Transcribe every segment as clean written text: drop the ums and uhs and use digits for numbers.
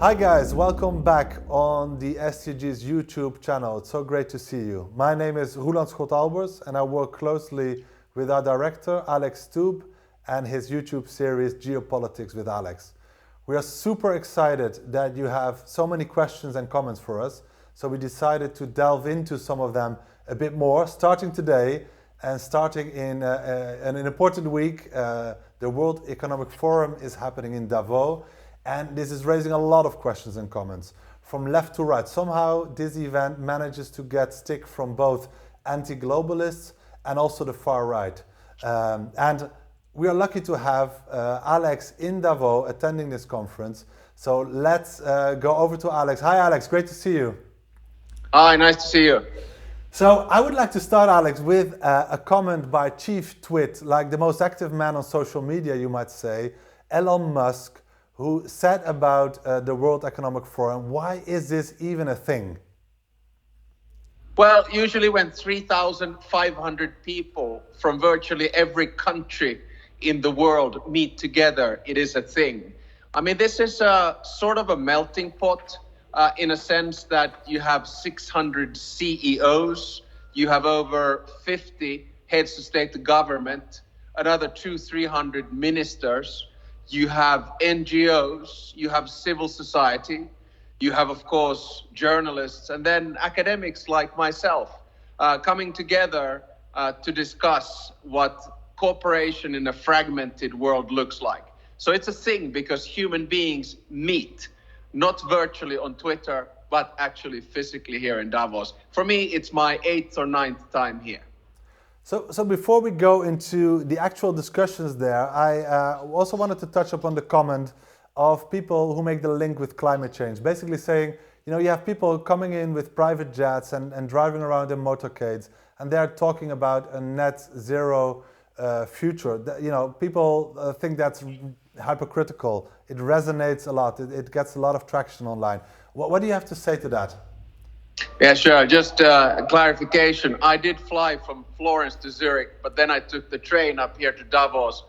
Hi guys, welcome back on the STG's YouTube channel. It's so great to see you. My name is Roeland and I work closely with our director Alex Stubb and his YouTube series Geopolitics with Alex. We are super excited that you have so many questions and comments for us, so we decided to delve into some of them a bit more, starting today and starting in an important week. The World Economic Forum is happening in Davos. And this is raising a lot of questions and comments from left to right. Somehow this event manages to get stick from both anti-globalists and also the far right. And we are lucky to have Alex in Davos attending this conference. So let's go over to Alex. Hi Alex, great to see you. Hi, nice to see you. So I would like to start, Alex, with a comment by Chief Twit, like the most active man on social media, you might say, Elon Musk, who said about the World Economic Forum, why is this even a thing? Well, usually when 3,500 people from virtually every country in the world meet together, it is a thing. I mean, this is a sort of a melting pot in a sense that you have 600 CEOs, you have over 50 heads of state to government, another 300 ministers. You have NGOs, you have civil society, you have, of course, journalists, and then academics like myself coming together to discuss what cooperation in a fragmented world looks like. So it's a thing because human beings meet, not virtually on Twitter, but actually physically here in Davos. For me, it's my 8th or 9th time here. So before we go into the actual discussions there, I also wanted to touch upon the comment of people who make the link with climate change, basically saying, you know, you have people coming in with private jets and driving around in motorcades, and they're talking about a net zero future. You know, people think that's hypocritical. It resonates a lot. It gets a lot of traction online. What do you have to say to that? Yeah, sure. Just a clarification. I did fly from Florence to Zurich, but then I took the train up here to Davos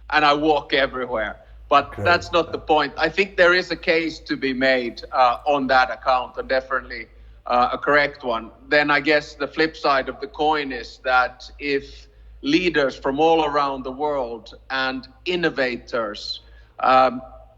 and I walk everywhere. But Great. That's not the point. I think there is a case to be made on that account, and definitely a correct one. Then I guess the flip side of the coin is that if leaders from all around the world and innovators,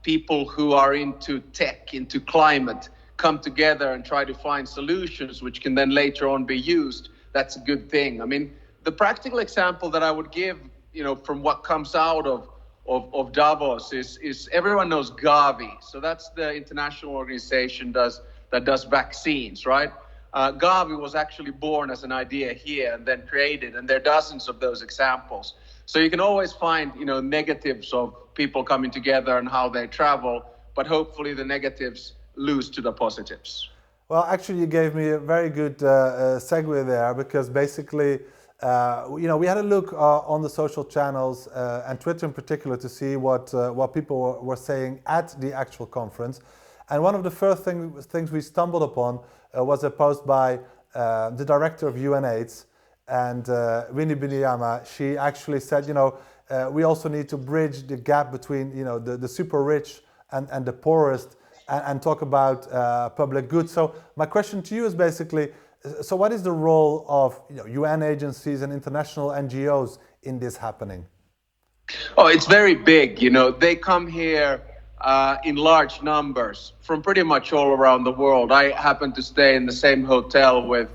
people who are into tech, into climate, come together and try to find solutions which can then later on be used, that's a good thing. I mean, the practical example that I would give, you know, from what comes out of Davos is everyone knows Gavi. So that's the international organization that does vaccines, right? Gavi was actually born as an idea here and then created, and there are dozens of those examples. So you can always find, you know, negatives of people coming together and how they travel, but hopefully the negatives lose to the positives. Well, actually, you gave me a very good segue there, because basically, you know, we had a look on the social channels and Twitter in particular to see what people were saying at the actual conference. And one of the first things we stumbled upon was a post by the director of UNAIDS, and Winnie Binyama. She actually said, you know, we also need to bridge the gap between, you know, the super rich and the poorest, and talk about public good. So my question to you is basically, so what is the role of, you know, UN agencies and international NGOs in this happening? Oh, it's very big. You know, they come here in large numbers from pretty much all around the world. I happen to stay in the same hotel with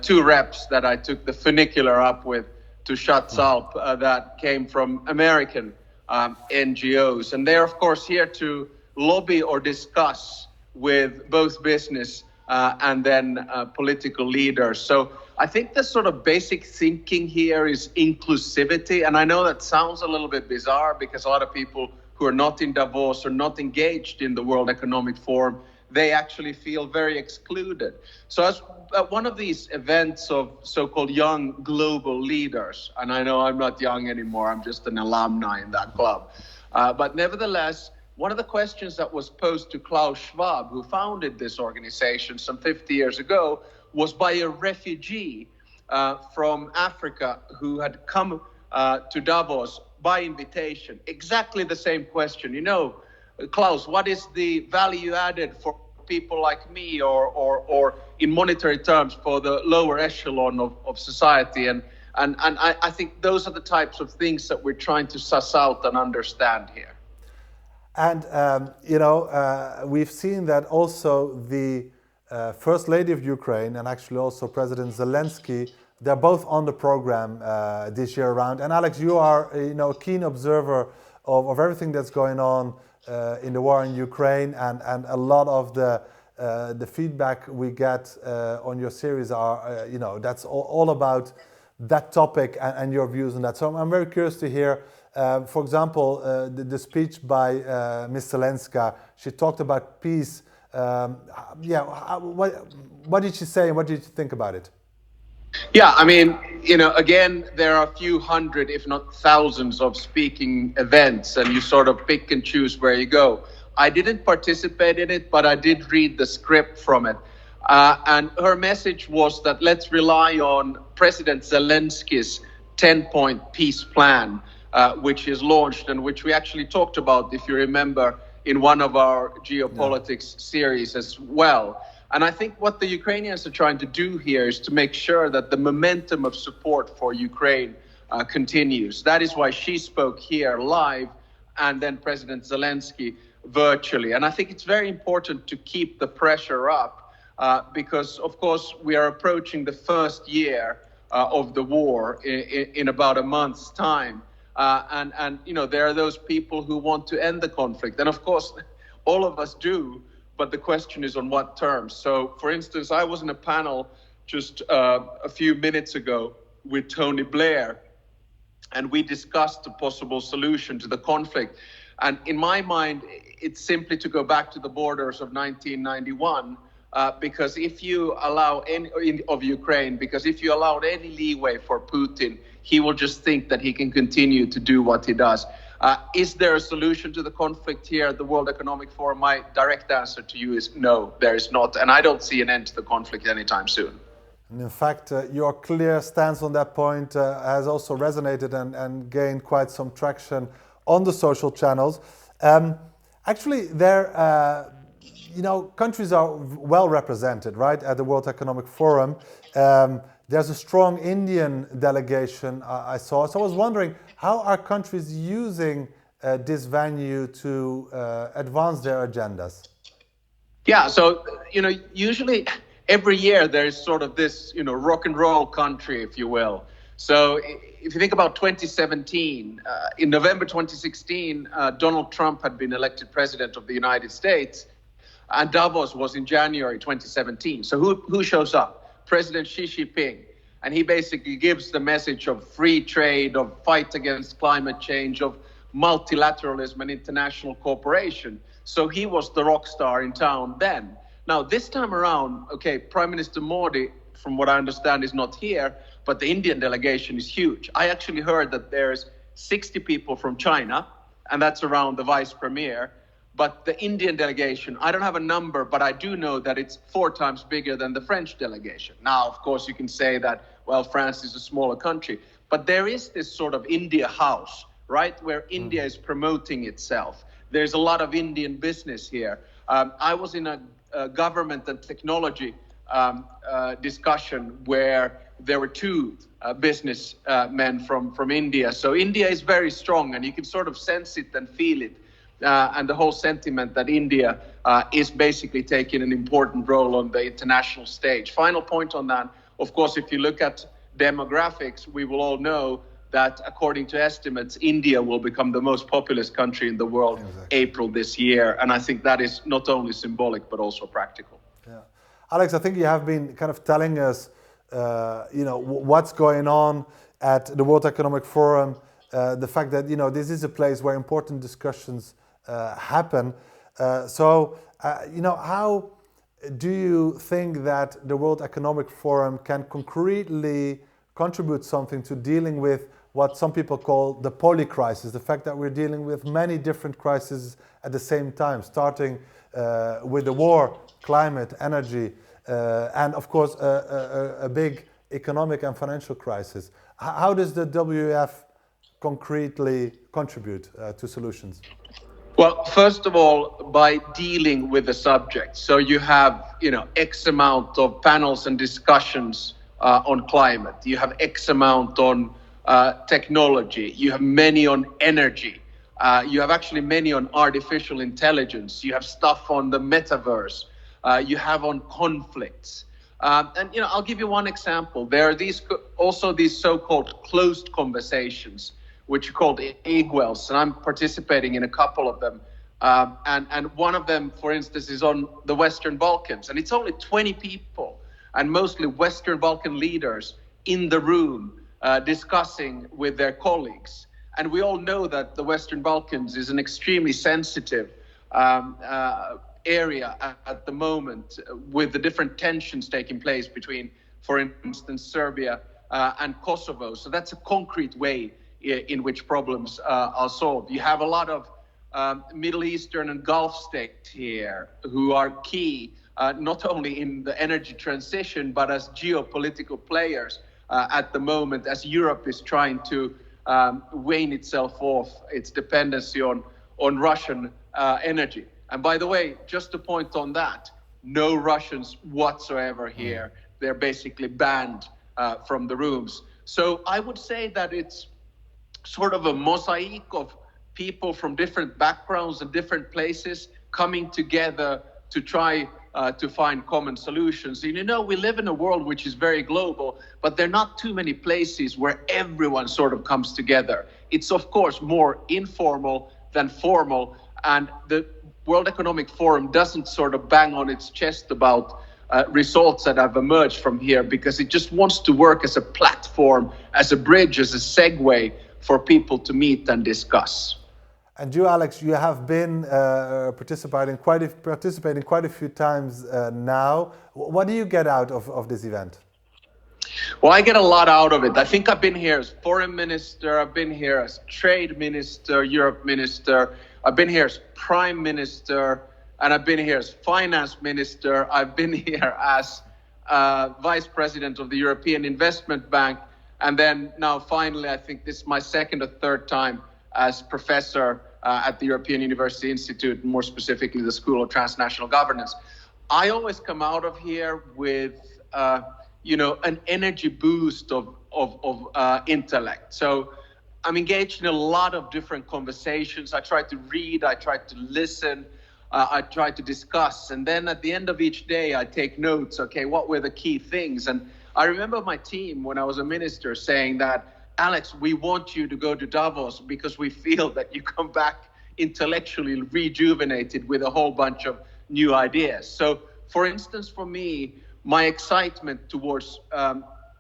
two reps that I took the funicular up with to Schatzalp that came from American NGOs. And they're, of course, here to lobby or discuss with both business and then political leaders. So I think the sort of basic thinking here is inclusivity. And I know that sounds a little bit bizarre because a lot of people who are not in Davos or not engaged in the World Economic Forum, they actually feel very excluded. So as one of these events of so-called young global leaders, and I know I'm not young anymore, I'm just an alumni in that club. But nevertheless, one of the questions that was posed to Klaus Schwab, who founded this organization some 50 years ago, was by a refugee from Africa who had come to Davos by invitation. Exactly the same question. You know, Klaus, what is the value added for people like me, or in monetary terms for the lower echelon of society? And I think those are the types of things that we're trying to suss out and understand here. And we've seen that also the First Lady of Ukraine and actually also President Zelensky, they're both on the program this year around. And Alex, you are a keen observer of everything that's going on in the war in Ukraine, and a lot of the feedback we get on your series are that's all about that topic and your views on that. So I'm very curious to hear. For example, the speech by Ms. Zelenska, she talked about peace. What did she say and what did you think about it? Yeah, I mean, again, there are a few hundred, if not thousands, of speaking events, and you sort of pick and choose where you go. I didn't participate in it, but I did read the script from it. And her message was that let's rely on President Zelensky's 10-point peace plan, which is launched and which we actually talked about, if you remember, in one of our geopolitics series as well. And I think what the Ukrainians are trying to do here is to make sure that the momentum of support for Ukraine continues. That is why she spoke here live and then President Zelensky virtually. And I think it's very important to keep the pressure up because, of course, we are approaching the first year of the war in about a month's time. And there are those people who want to end the conflict. And of course, all of us do. But the question is on what terms. So, for instance, I was in a panel just a few minutes ago with Tony Blair, and we discussed a possible solution to the conflict. And in my mind, it's simply to go back to the borders of 1991, because if you allow of Ukraine, because if you allowed any leeway for Putin, he will just think that he can continue to do what he does. Is there a solution to the conflict here at the World Economic Forum? My direct answer to you is no, there is not. And I don't see an end to the conflict anytime soon. And in fact, your clear stance on that point has also resonated and gained quite some traction on the social channels. Actually, countries are well represented, right, at the World Economic Forum. There's a strong Indian delegation I saw. So I was wondering, how are countries using this venue to advance their agendas? Yeah, so, usually every year there's sort of this, rock and roll country, if you will. So if you think about 2017, in November 2016, Donald Trump had been elected president of the United States, and Davos was in January 2017. So who shows up? President Xi Jinping. And he basically gives the message of free trade, of fight against climate change, of multilateralism and international cooperation. So he was the rock star in town then. Now, this time around, Prime Minister Modi, from what I understand, is not here, but the Indian delegation is huge. I actually heard that there's 60 people from China, and that's around the vice premier. But the Indian delegation, I don't have a number, but I do know that it's 4 times bigger than the French delegation. Now, of course, you can say that, well, France is a smaller country. But there is this sort of India house, right, where India is promoting itself. There's a lot of Indian business here. I was in a government and technology discussion where there were 2 business men from India. So India is very strong, and you can sort of sense it and feel it. And the whole sentiment that India is basically taking an important role on the international stage. Final point on that, of course, if you look at demographics, we will all know that according to estimates, India will become the most populous country in the world April this year. And I think that is not only symbolic, but also practical. Yeah. Alex, I think you have been kind of telling us, what's going on at the World Economic Forum, the fact that, this is a place where important discussions happen. How do you think that the World Economic Forum can concretely contribute something to dealing with what some people call the polycrisis, the fact that we're dealing with many different crises at the same time, starting with the war, climate, energy, and of course a big economic and financial crisis. How does the WEF concretely contribute to solutions? Well, first of all, by dealing with the subject. So you have, X amount of panels and discussions on climate. You have X amount on technology. You have many on energy. You have actually many on artificial intelligence. You have stuff on the metaverse. You have on conflicts. And I'll give you one example. There are also these so-called closed conversations, which are called IGWELs, and I'm participating in a couple of them. And one of them, for instance, is on the Western Balkans, and it's only 20 people, and mostly Western Balkan leaders in the room discussing with their colleagues. And we all know that the Western Balkans is an extremely sensitive area at the moment, with the different tensions taking place between, for instance, Serbia and Kosovo. So that's a concrete way in which problems are solved. You have a lot of Middle Eastern and Gulf states here who are key, not only in the energy transition, but as geopolitical players at the moment, as Europe is trying to wane itself off its dependency on Russian energy. And by the way, just to point on that, no Russians whatsoever here. They're basically banned from the rooms. So I would say that it's sort of a mosaic of people from different backgrounds and different places coming together to try to find common solutions. And we live in a world which is very global, but there are not too many places where everyone sort of comes together. It's of course more informal than formal, and the World Economic Forum doesn't sort of bang on its chest about results that have emerged from here, because it just wants to work as a platform, as a bridge, as a segue for people to meet and discuss. And you, Alex, you have been participating quite a few times now. What do you get out of this event? Well, I get a lot out of it. I think I've been here as foreign minister, I've been here as trade minister, Europe minister, I've been here as prime minister, and I've been here as finance minister. I've been here as vice president of the European Investment Bank. And then now finally, I think this is my second or third time as professor at the European University Institute, more specifically the School of Transnational Governance. I always come out of here with, an energy boost of intellect. So I'm engaged in a lot of different conversations. I try to read, I try to listen, I try to discuss. And then at the end of each day, I take notes. Okay, what were the key things? And I remember my team, when I was a minister, saying that, Alex, we want you to go to Davos because we feel that you come back intellectually rejuvenated with a whole bunch of new ideas. So, for instance, for me, my excitement towards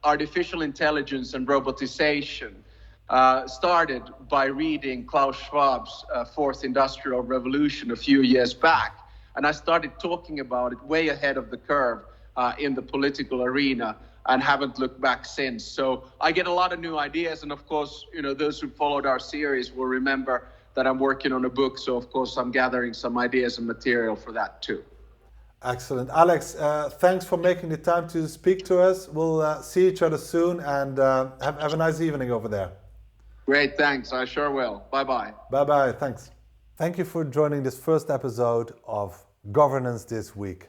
artificial intelligence and robotization started by reading Klaus Schwab's Fourth Industrial Revolution a few years back. And I started talking about it way ahead of the curve in the political arena, and haven't looked back since. So I get a lot of new ideas. And of course, those who followed our series will remember that I'm working on a book. So of course, I'm gathering some ideas and material for that too. Excellent. Alex, thanks for making the time to speak to us. We'll see each other soon, and have a nice evening over there. Great, thanks. I sure will. Bye-bye. Bye-bye. Thanks. Thank you for joining this first episode of Governance This Week.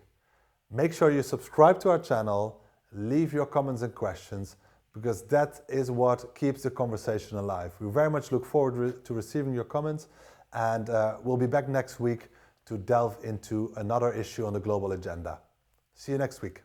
Make sure you subscribe to our channel, leave your comments and questions, because that is what keeps the conversation alive. We very much look forward to receiving your comments, and we'll be back next week to delve into another issue on the global agenda. See you next week.